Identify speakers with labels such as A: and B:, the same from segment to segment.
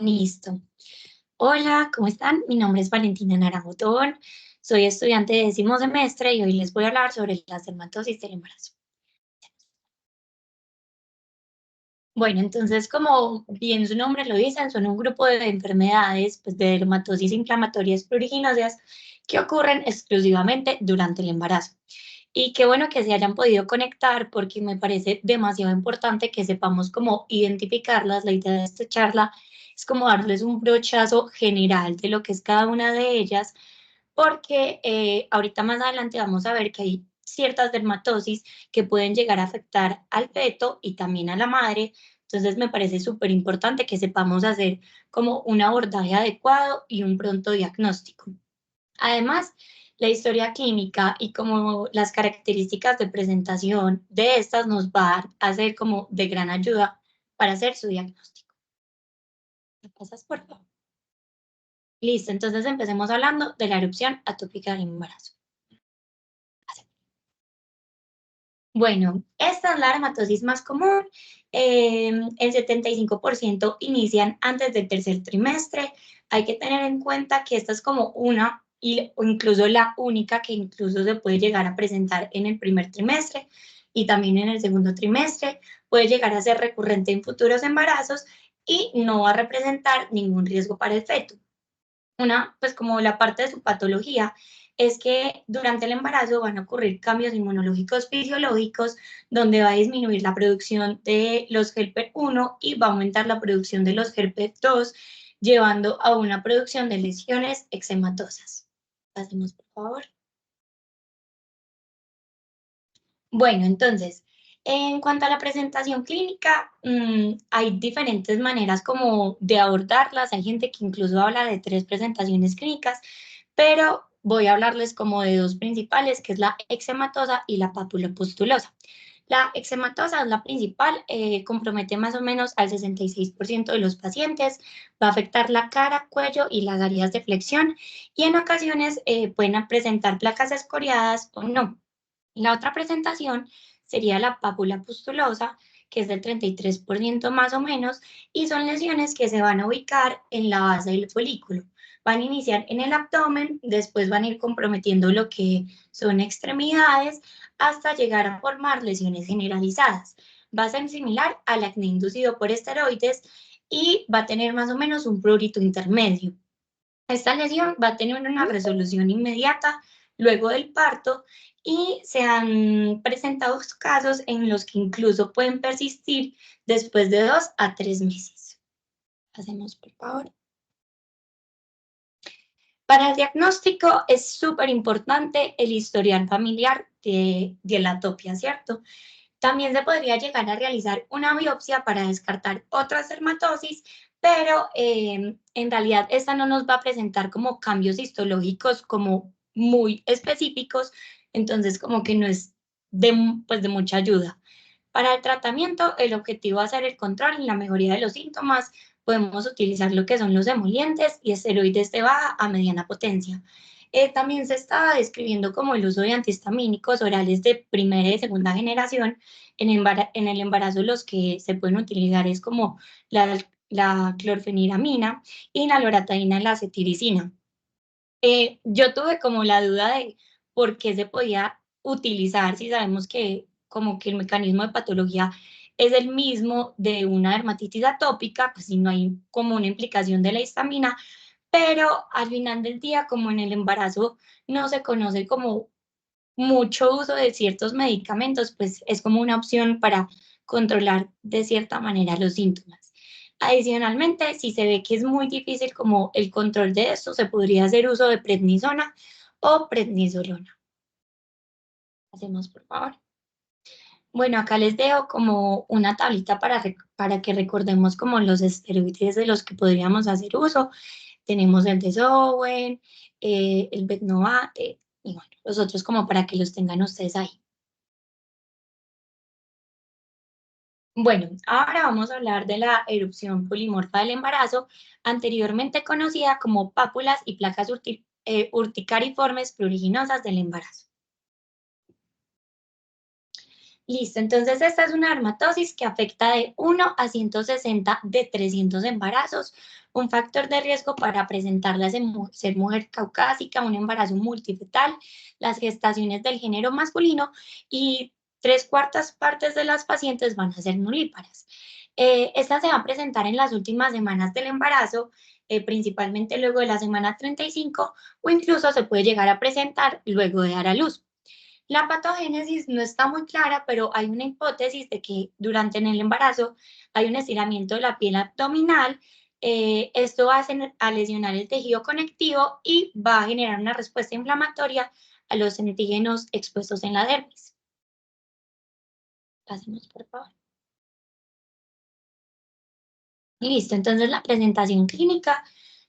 A: Listo. Hola, ¿cómo están? Mi nombre es Valentina Naranjo Tobón, soy estudiante de 10º semestre y hoy les voy a hablar sobre las dermatosis del embarazo. Bueno, entonces, como bien su nombre lo dice, son un grupo de enfermedades, pues, de dermatosis inflamatorias pruriginosas que ocurren exclusivamente durante el embarazo. Y qué bueno que se hayan podido conectar porque me parece demasiado importante que sepamos cómo identificarlas. La idea de esta charla es como darles un brochazo general de lo que es cada una de ellas, porque ahorita más adelante vamos a ver que hay ciertas dermatosis que pueden llegar a afectar al feto y también a la madre. Entonces me parece súper importante que sepamos hacer como un abordaje adecuado y un pronto diagnóstico. Además, la historia clínica y como las características de presentación de estas nos va a ser como de gran ayuda para hacer su diagnóstico. ¿Me pasas, por favor? Listo, entonces empecemos hablando de la erupción atópica del embarazo. Bueno, esta es la dermatosis más común. El 75% inician antes del tercer trimestre. Hay que tener en cuenta que esta es como una o incluso la única que incluso se puede llegar a presentar en el primer trimestre y también en el segundo trimestre. Puede llegar a ser recurrente en futuros embarazos y no va a representar ningún riesgo para el feto. Pues como la parte de su patología es que durante el embarazo van a ocurrir cambios inmunológicos fisiológicos donde va a disminuir la producción de los HELPER 1 y va a aumentar la producción de los HELPER 2, llevando a una producción de lesiones eczematosas. Pasemos, por favor. Bueno, entonces, en cuanto a la presentación clínica, hay diferentes maneras como de abordarlas. Hay gente que incluso habla de 3 presentaciones clínicas, pero voy a hablarles como de 2 principales, que es la eczematosa y la papulopustulosa. La eczematosa es la principal, compromete más o menos al 66% de los pacientes, va a afectar la cara, cuello y las áreas de flexión, y en ocasiones, pueden presentar placas escoriadas o no. La otra presentación sería la pápula pustulosa, que es del 33% más o menos, y son lesiones que se van a ubicar en la base del folículo. Van a iniciar en el abdomen, después van a ir comprometiendo lo que son extremidades, hasta llegar a formar lesiones generalizadas. Va a ser similar al acné inducido por esteroides y va a tener más o menos un prurito intermedio. Esta lesión va a tener una resolución inmediata luego del parto y se han presentado casos en los que incluso pueden persistir después de 2 a 3 meses. Hacemos, por favor. Para el diagnóstico es súper importante el historial familiar de la atopia, ¿cierto? También se podría llegar a realizar una biopsia para descartar otras dermatosis, pero en realidad esta no nos va a presentar como cambios histológicos como muy específicos, entonces como que no es pues de mucha ayuda. Para el tratamiento, el objetivo va a ser el control y la mejoría de los síntomas. Podemos utilizar lo que son los emolientes y esteroides de baja a mediana potencia. También se está describiendo como el uso de antihistamínicos orales de primera y de segunda generación. En el embarazo los que se pueden utilizar es como la clorfeniramina y la loratadina y la cetiricina. Yo tuve como la duda de por qué se podía utilizar, si sabemos que como que el mecanismo de patología es el mismo de una dermatitis atópica, pues si no hay como una implicación de la histamina, pero al final del día, como en el embarazo no se conoce como mucho uso de ciertos medicamentos, pues es como una opción para controlar de cierta manera los síntomas. Adicionalmente, si se ve que es muy difícil como el control de esto, se podría hacer uso de prednisona o prednisolona. Hacemos, por favor. Bueno, acá les dejo como una tablita para que recordemos como los esteroides de los que podríamos hacer uso. Tenemos el Desowen, el Betnovate y bueno, los otros como para que los tengan ustedes ahí. Bueno, ahora vamos a hablar de la erupción polimorfa del embarazo, anteriormente conocida como pápulas y placas urticariformes pruriginosas del embarazo. Listo, entonces esta es una dermatosis que afecta de 1 a 160 de 300 embarazos. Un factor de riesgo para presentarla es ser mujer caucásica, un embarazo multifetal, las gestaciones del género masculino y 3/4 partes de las pacientes van a ser nulíparas. Esta se va a presentar en las últimas semanas del embarazo, principalmente luego de la semana 35, o incluso se puede llegar a presentar luego de dar a luz. La patogénesis no está muy clara, pero hay una hipótesis de que durante en el embarazo hay un estiramiento de la piel abdominal. Esto va a lesionar el tejido conectivo y va a generar una respuesta inflamatoria a los antígenos expuestos en la dermis. Pasemos, por favor. Listo, entonces la presentación clínica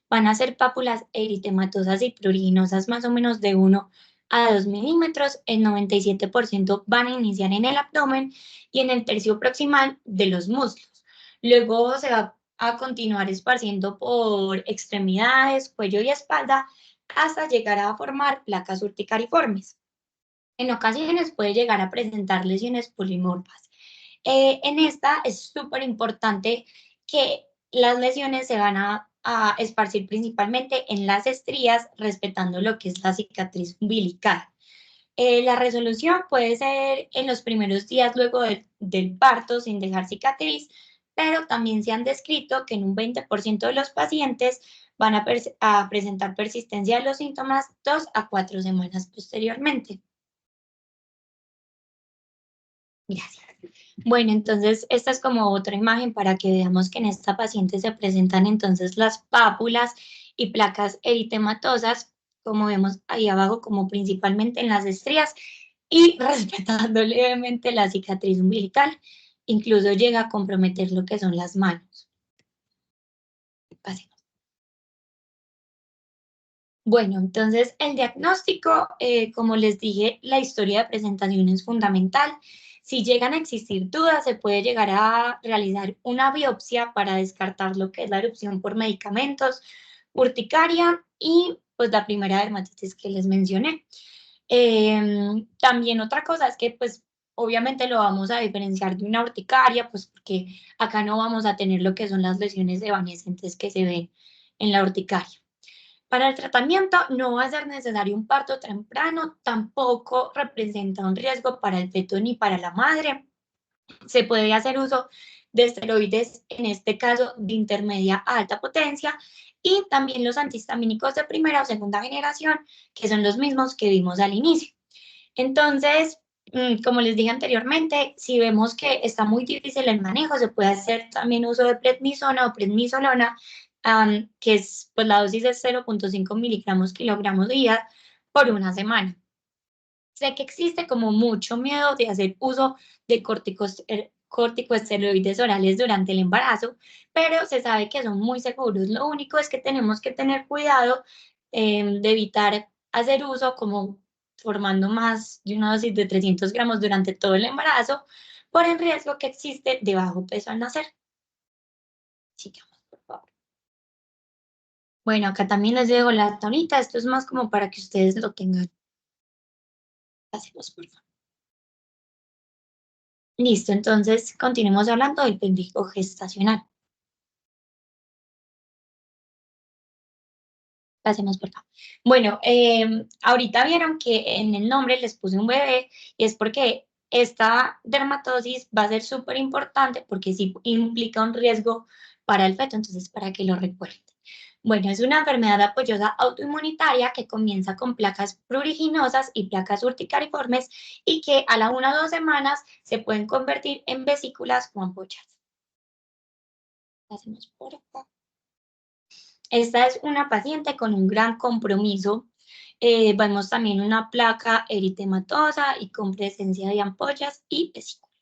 A: van a ser pápulas eritematosas y pruriginosas más o menos de 1 a 2 milímetros. El 97% van a iniciar en el abdomen y en el tercio proximal de los muslos. Luego se va a continuar esparciendo por extremidades, cuello y espalda hasta llegar a formar placas urticariformes. En ocasiones puede llegar a presentar lesiones polimorfas. En esta es súper importante que las lesiones se van a esparcir principalmente en las estrías, respetando lo que es la cicatriz umbilical. La resolución puede ser en los primeros días luego del parto sin dejar cicatriz, pero también se han descrito que en un 20% de los pacientes van a presentar persistencia de los síntomas 2 a 4 semanas posteriormente. Gracias. Bueno, entonces esta es como otra imagen para que veamos que en esta paciente se presentan entonces las pápulas y placas eritematosas, como vemos ahí abajo, como principalmente en las estrías y respetando levemente la cicatriz umbilical, incluso llega a comprometer lo que son las manos. Pasemos. Bueno, entonces el diagnóstico, como les dije, la historia de presentación es fundamental. Si llegan a existir dudas, se puede llegar a realizar una biopsia para descartar lo que es la erupción por medicamentos, urticaria y pues la primera dermatitis que les mencioné. También otra cosa es que pues obviamente lo vamos a diferenciar de una urticaria, pues porque acá no vamos a tener lo que son las lesiones evanescentes que se ven en la urticaria. Para el tratamiento no va a ser necesario un parto temprano, tampoco representa un riesgo para el feto ni para la madre. Se puede hacer uso de esteroides, en este caso de intermedia a alta potencia, y también los antihistamínicos de primera o segunda generación, que son los mismos que vimos al inicio. Entonces, como les dije anteriormente, si vemos que está muy difícil el manejo, se puede hacer también uso de prednisona o prednisolona, que es, pues la dosis es 0,5 miligramos kilogramos día por una semana. Sé que existe como mucho miedo de hacer uso de corticosteroides orales durante el embarazo, pero se sabe que son muy seguros. Lo único es que tenemos que tener cuidado de evitar hacer uso como formando más de una dosis de 300 gramos durante todo el embarazo por el riesgo que existe de bajo peso al nacer. Sigamos, por favor. Bueno, acá también les dejo la tablita. Esto es más como para que ustedes lo tengan. Pasemos, por favor. Listo, entonces continuemos hablando del pendijo gestacional. Pasemos por favor. Bueno, ahorita vieron que en el nombre les puse un bebé y es porque esta dermatosis va a ser súper importante porque sí implica un riesgo para el feto, entonces para que lo recuerden. Bueno, es una enfermedad apoyosa autoinmunitaria que comienza con placas pruriginosas y placas urticariformes y que a la 1 o 2 semanas se pueden convertir en vesículas o ampollas. Pasemos por acá. Esta es una paciente con un gran compromiso. Vemos también una placa eritematosa y con presencia de ampollas y vesículas.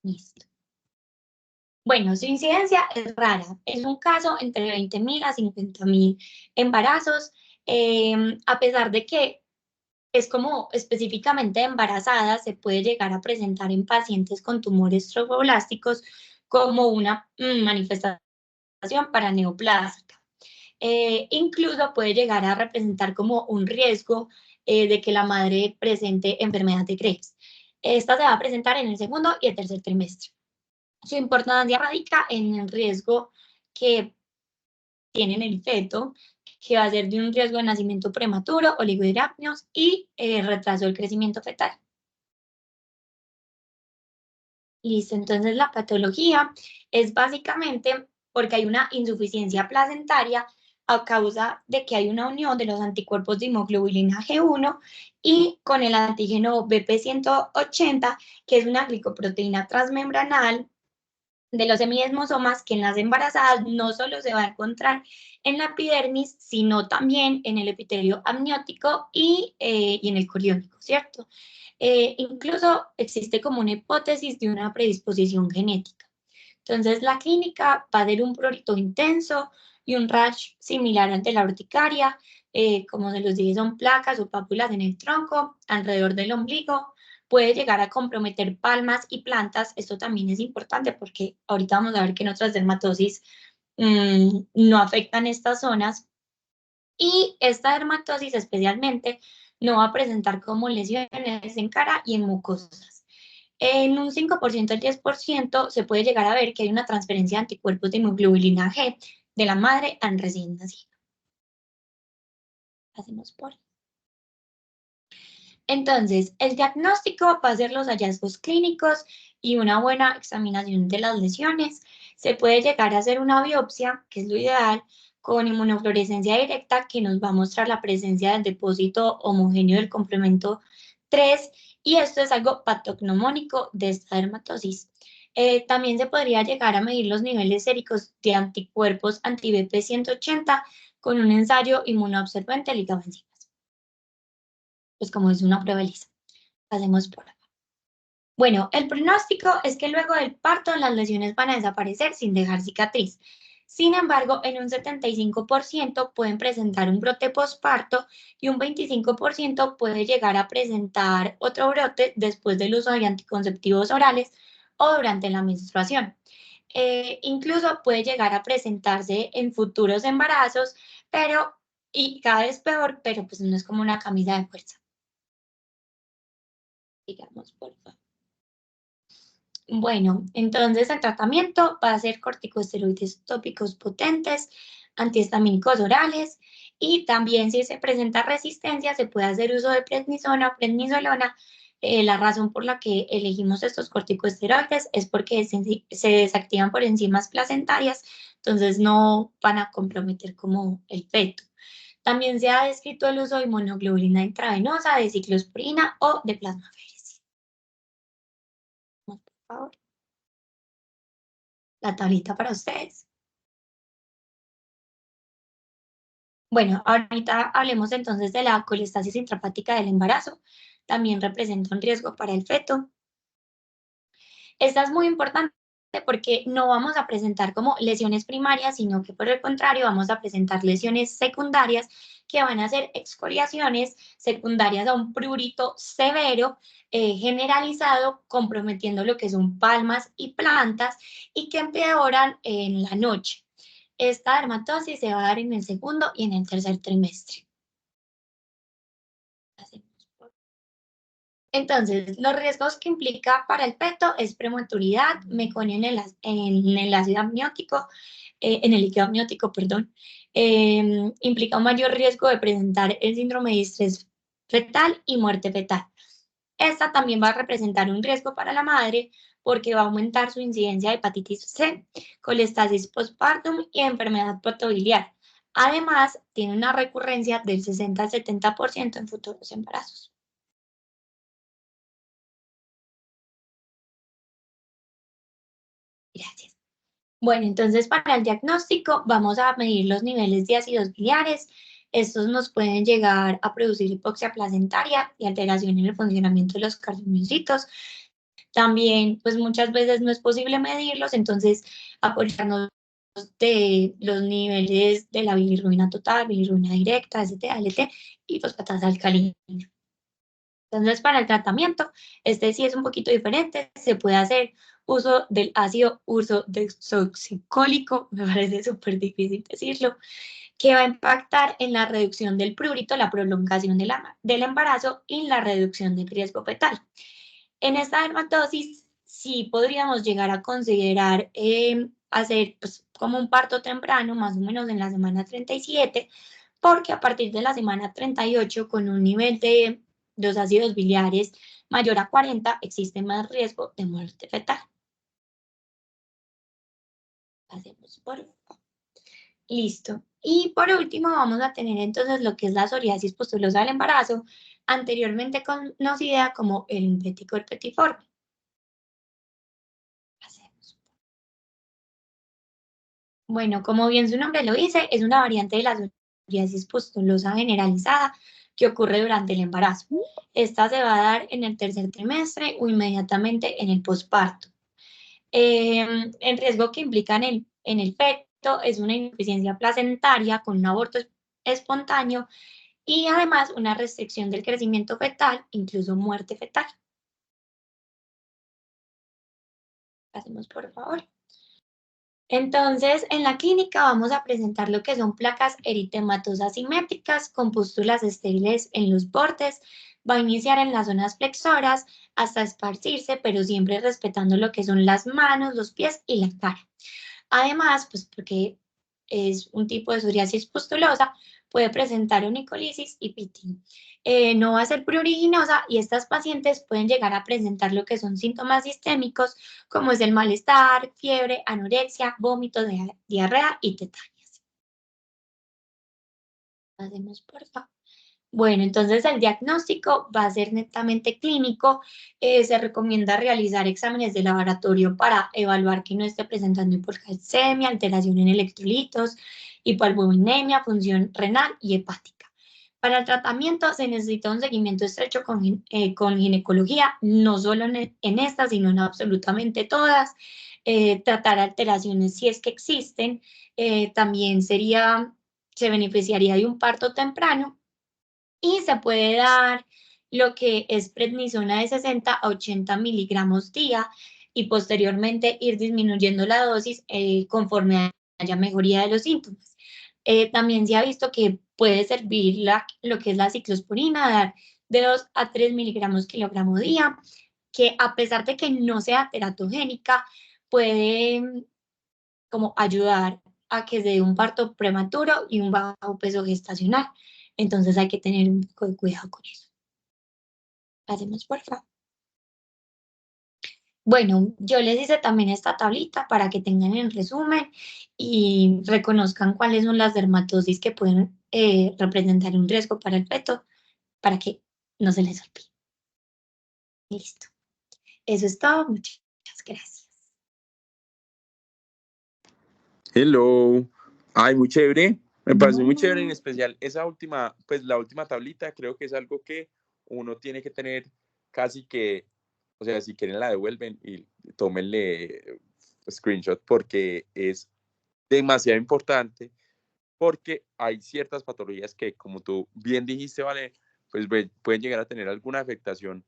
A: Listo. Bueno, su incidencia es rara. Es un caso entre 20.000 a 50.000 embarazos, a pesar de que es como específicamente embarazada, se puede llegar a presentar en pacientes con tumores tromboblásticos como una manifestación para neoplásica. Incluso puede llegar a representar como un riesgo de que la madre presente enfermedad de Graves. Esta se va a presentar en el segundo y el tercer trimestre. Su importancia radica en el riesgo que tiene en el feto, que va a ser de un riesgo de nacimiento prematuro, oligohidramnios y retraso del crecimiento fetal. Listo, entonces la patología es básicamente porque hay una insuficiencia placentaria a causa de que hay una unión de los anticuerpos de hemoglobina G1 y con el antígeno BP180, que es una glicoproteína transmembranal de los semidesmosomas que en las embarazadas no solo se va a encontrar en la epidermis, sino también en el epitelio amniótico y en el coriónico, ¿cierto? Incluso existe como una hipótesis de una predisposición genética. Entonces, la clínica va a ser un prurito intenso y un rash similar ante la urticaria. Como se los dije, son placas o pápulas en el tronco, alrededor del ombligo. Puede llegar a comprometer palmas y plantas. Esto también es importante porque ahorita vamos a ver que en otras dermatosis no afectan estas zonas. Y esta dermatosis especialmente no va a presentar como lesiones en cara y en mucosas. En un 5% al 10% se puede llegar a ver que hay una transferencia de anticuerpos de hemoglobina G de la madre al recién nacido. Hacemos por. Entonces, el diagnóstico va a ser los hallazgos clínicos y una buena examinación de las lesiones. Se puede llegar a hacer una biopsia, que es lo ideal, con inmunofluorescencia directa, que nos va a mostrar la presencia del depósito homogéneo del complemento 3, y esto es algo patognomónico de esta dermatosis. También se podría llegar a medir los niveles séricos de anticuerpos anti-BP 180 con un ensayo inmunoabsorbente ligado a enzimas. Pues como es una prueba lisa. Pasemos por acá. Bueno, el pronóstico es que luego del parto las lesiones van a desaparecer sin dejar cicatriz. Sin embargo, en un 75% pueden presentar un brote postparto y un 25% puede llegar a presentar otro brote después del uso de anticonceptivos orales o durante la menstruación. Incluso puede llegar a presentarse en futuros embarazos, y cada vez peor, pero pues no es como una camisa de fuerza. Digamos, por favor. Bueno, entonces el tratamiento va a ser corticosteroides tópicos potentes, antihistamínicos orales, y también si se presenta resistencia se puede hacer uso de prednisona o prednisolona. La razón por la que elegimos estos corticosteroides es porque se desactivan por enzimas placentarias, entonces no van a comprometer como el feto. También se ha descrito el uso de inmunoglobulina intravenosa, de ciclosporina o de plasmaféresis. Por favor. La tablita para ustedes. Bueno, ahorita hablemos entonces de la colestasis intrahepática del embarazo. También representa un riesgo para el feto. Esta es muy importante porque no vamos a presentar como lesiones primarias, sino que por el contrario vamos a presentar lesiones secundarias que van a ser excoriaciones secundarias a un prurito severo, generalizado, comprometiendo lo que son palmas y plantas y que empeoran en la noche. Esta dermatosis se va a dar en el segundo y en el tercer trimestre. Entonces, los riesgos que implica para el feto es prematuridad, meconio en el ácido amniótico, en el líquido amniótico, perdón. Implica un mayor riesgo de presentar el síndrome de estrés fetal y muerte fetal. Esta también va a representar un riesgo para la madre porque va a aumentar su incidencia de hepatitis C, colestasis postpartum y enfermedad portobiliar. Además, tiene una recurrencia del 60 al 70% en futuros embarazos. Gracias. Bueno, entonces para el diagnóstico vamos a medir los niveles de ácidos biliares. Estos nos pueden llegar a producir hipoxia placentaria y alteración en el funcionamiento de los cardiomiocitos. También, pues muchas veces no es posible medirlos, entonces apoyarnos de los niveles de la bilirrubina total, bilirrubina directa, ST, ALT y fosfatasa alcalina. Entonces, para el tratamiento, este sí es un poquito diferente, se puede hacer uso del ácido ursodesoxicólico, me parece súper difícil decirlo, que va a impactar en la reducción del prurito, la prolongación del embarazo y la reducción del riesgo fetal. En esta dermatosis sí podríamos llegar a considerar hacer pues, como un parto temprano, más o menos en la semana 37, porque a partir de la semana 38, con un nivel de los ácidos biliares mayor a 40, existe más riesgo de muerte fetal. Pasemos por... Listo. Y por último vamos a tener entonces lo que es la psoriasis pustulosa del embarazo, anteriormente conocida como el impético herpetiforme. Pasemos. Bueno, como bien su nombre lo dice, es una variante de la psoriasis pustulosa generalizada que ocurre durante el embarazo. Esta se va a dar en el tercer trimestre o inmediatamente en el posparto. El riesgo que implica en el feto es una insuficiencia placentaria con un aborto espontáneo y además una restricción del crecimiento fetal, incluso muerte fetal. Pasemos por favor. Entonces, en la clínica vamos a presentar lo que son placas eritematosas simétricas con pústulas estériles en los bordes. Va a iniciar en las zonas flexoras hasta esparcirse, pero siempre respetando lo que son las manos, los pies y la cara. Además, pues porque es un tipo de psoriasis pustulosa, puede presentar onicolisis y pitting. No va a ser pruriginosa y estas pacientes pueden llegar a presentar lo que son síntomas sistémicos, como es el malestar, fiebre, anorexia, vómito, diarrea y tetanias. Hacemos por favor. Bueno, entonces el diagnóstico va a ser netamente clínico. Se recomienda realizar exámenes de laboratorio para evaluar que no esté presentando hipocalcemia, alteración en electrolitos, hipoalbuminemia, función renal y hepática. Para el tratamiento se necesita un seguimiento estrecho con ginecología, no solo en estas, sino en absolutamente todas. Tratar alteraciones si es que existen. También se beneficiaría de un parto temprano y se puede dar lo que es prednisona de 60 a 80 miligramos día y posteriormente ir disminuyendo la dosis conforme haya mejoría de los síntomas. También se ha visto que puede servir lo que es la ciclosporina, dar de 2 a 3 miligramos kilogramo día, que a pesar de que no sea teratogénica, puede como ayudar a que se dé un parto prematuro y un bajo peso gestacional. Entonces hay que tener un poco de cuidado con eso. Hacemos por favor. Bueno, yo les hice también esta tablita para que tengan el resumen y reconozcan cuáles son las dermatosis que pueden representar un riesgo para el feto, para que no se les olvide. Listo. Eso es todo. Muchas gracias.
B: Hello. Ay, muy chévere. Me pareció muy chévere, en especial esa última, pues la última tablita, creo que es algo que uno tiene que tener casi que, o sea, si quieren la devuelven y tómenle screenshot porque es demasiado importante, porque hay ciertas patologías que, como tú bien dijiste, vale, pues pueden llegar a tener alguna afectación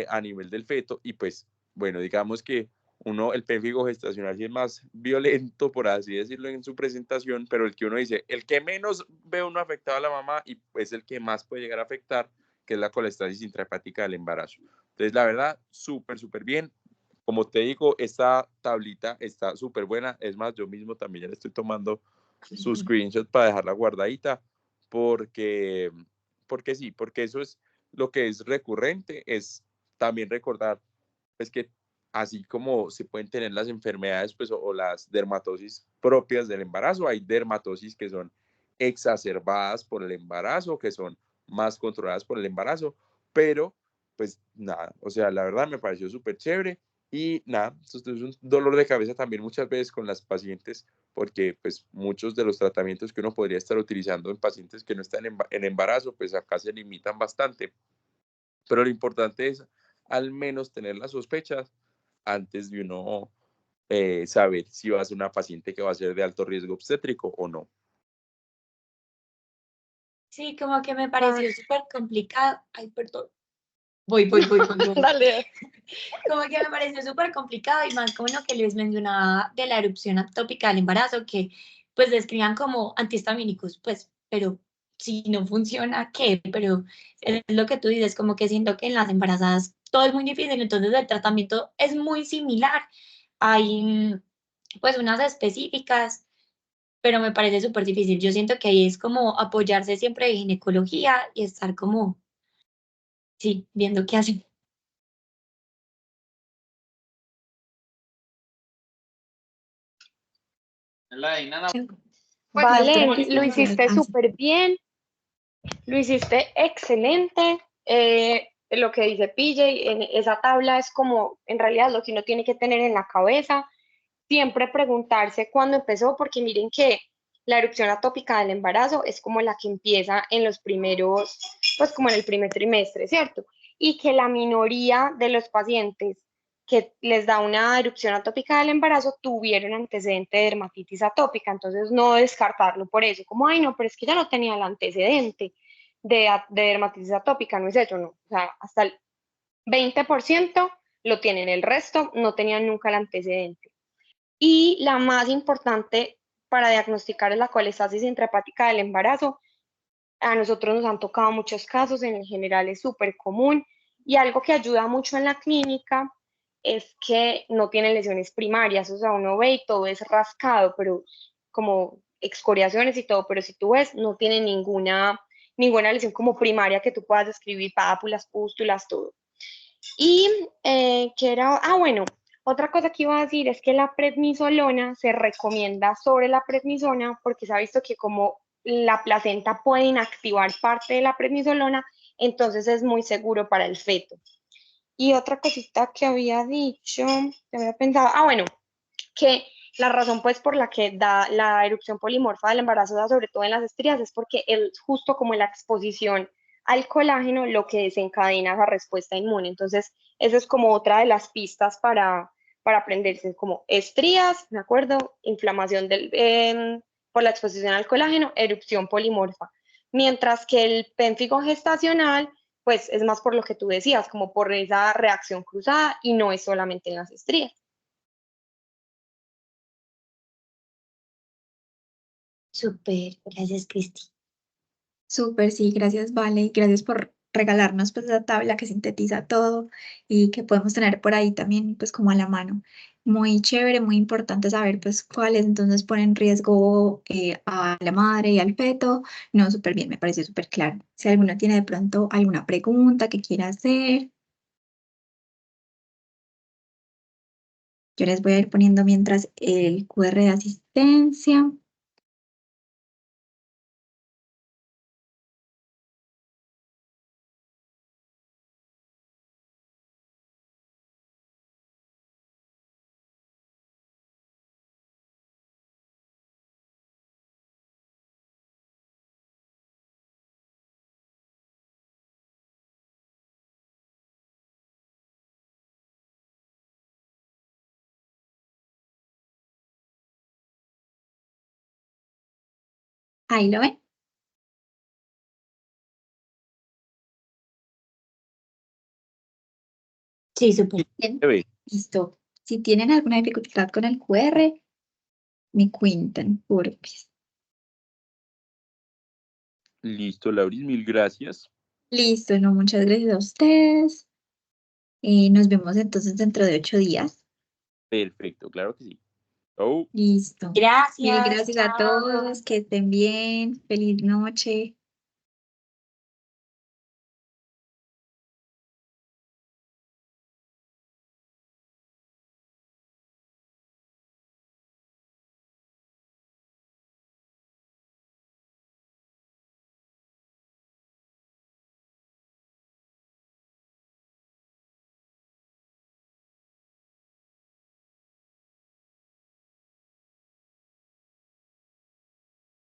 B: a nivel del feto y pues, bueno, digamos que el pérfido gestacional sí es más violento, por así decirlo, en su presentación, pero el que uno dice, el que menos ve uno afectado a la mamá y es el que más puede llegar a afectar, que es la colestasis intrahepática del embarazo. Entonces, la verdad, súper, súper bien. Como te digo, esta tablita está súper buena. Es más, yo mismo también ya le estoy tomando su screenshot para dejarla guardadita, porque sí, porque eso es lo que es recurrente, es también recordar pues que así como se pueden tener las enfermedades pues, o las dermatosis propias del embarazo, hay dermatosis que son exacerbadas por el embarazo, que son más controladas por el embarazo, pero pues nada, o sea, la verdad me pareció súper chévere y nada, esto es un dolor de cabeza también muchas veces con las pacientes porque pues muchos de los tratamientos que uno podría estar utilizando en pacientes que no están en embarazo, pues acá se limitan bastante. Pero lo importante es al menos tener las sospechas antes de uno saber si va a ser una paciente que va a ser de alto riesgo obstétrico o no.
A: Sí, como que me pareció súper complicado. Ay, perdón. Voy.
C: Dale.
A: Como que me pareció súper complicado y más como lo que les mencionaba de la erupción atópica del embarazo, que pues describan como antihistamínicos, pues, pero si no funciona, ¿qué? Pero es lo que tú dices, como que siento que en las embarazadas todo es muy difícil, entonces el tratamiento es muy similar. Hay pues unas específicas, pero me parece súper difícil. Yo siento que ahí es como apoyarse siempre en ginecología y estar como, sí, viendo qué hacen.
C: Vale, lo hiciste súper bien, lo hiciste excelente. Lo que dice PJ, en esa tabla es como en realidad lo que uno tiene que tener en la cabeza, siempre preguntarse cuándo empezó, porque miren que la erupción atópica del embarazo es como la que empieza en los primeros, pues como en el primer trimestre, ¿cierto? Y que la minoría de los pacientes que les da una erupción atópica del embarazo tuvieron antecedente de dermatitis atópica, entonces no descartarlo por eso, como, ay, no, pero es que ya no tenía el antecedente de dermatitis atópica, no es eso, no, o sea, hasta el 20% lo tienen, el resto no tenían nunca el antecedente. Y la más importante para diagnosticar es la colestasis intrahepática del embarazo. A nosotros nos han tocado muchos casos, en general es súper común y algo que ayuda mucho en la clínica es que no tienen lesiones primarias, o sea, uno ve y todo es rascado, pero como excoriaciones y todo, pero si tú ves, no tiene ninguna lesión como primaria que tú puedas describir, pápulas, pústulas, todo. Y que era, bueno, otra cosa que iba a decir es que la prednisolona se recomienda sobre la prednisona porque se ha visto que como la placenta puede inactivar parte de la prednisolona, entonces es muy seguro para el feto. Y otra cosita que había dicho, que había pensado, bueno, que la razón pues por la que da la erupción polimorfa del embarazo, sobre todo en las estrías, es porque es justo como la exposición al colágeno lo que desencadena esa respuesta inmune. Entonces, eso es como otra de las pistas para aprenderse, como estrías, ¿de acuerdo? Inflamación por la exposición al colágeno, erupción polimorfa. Mientras que el pénfigo gestacional, pues es más por lo que tú decías, como por esa reacción cruzada y no es solamente en las estrías.
A: Súper, gracias, Cristi.
D: Súper, sí, gracias, Vale. Gracias por regalarnos pues la tabla que sintetiza todo y que podemos tener por ahí también pues como a la mano. Muy chévere, muy importante saber pues cuáles entonces ponen en riesgo a la madre y al feto. No, súper bien, me pareció súper claro. Si alguno tiene de pronto alguna pregunta que quiera hacer, yo les voy a ir poniendo mientras el QR de asistencia. Ahí lo ven.
A: Sí, súper.
D: Bien, listo. Si tienen alguna dificultad con el QR, me cuentan, porfis.
B: Listo, Lauris, mil gracias.
D: Listo, no, muchas gracias a ustedes. Nos vemos entonces dentro de 8 días.
B: Perfecto, claro que sí. Oh.
D: Listo.
A: Gracias.
D: Mil gracias a todos, que estén bien. Feliz noche.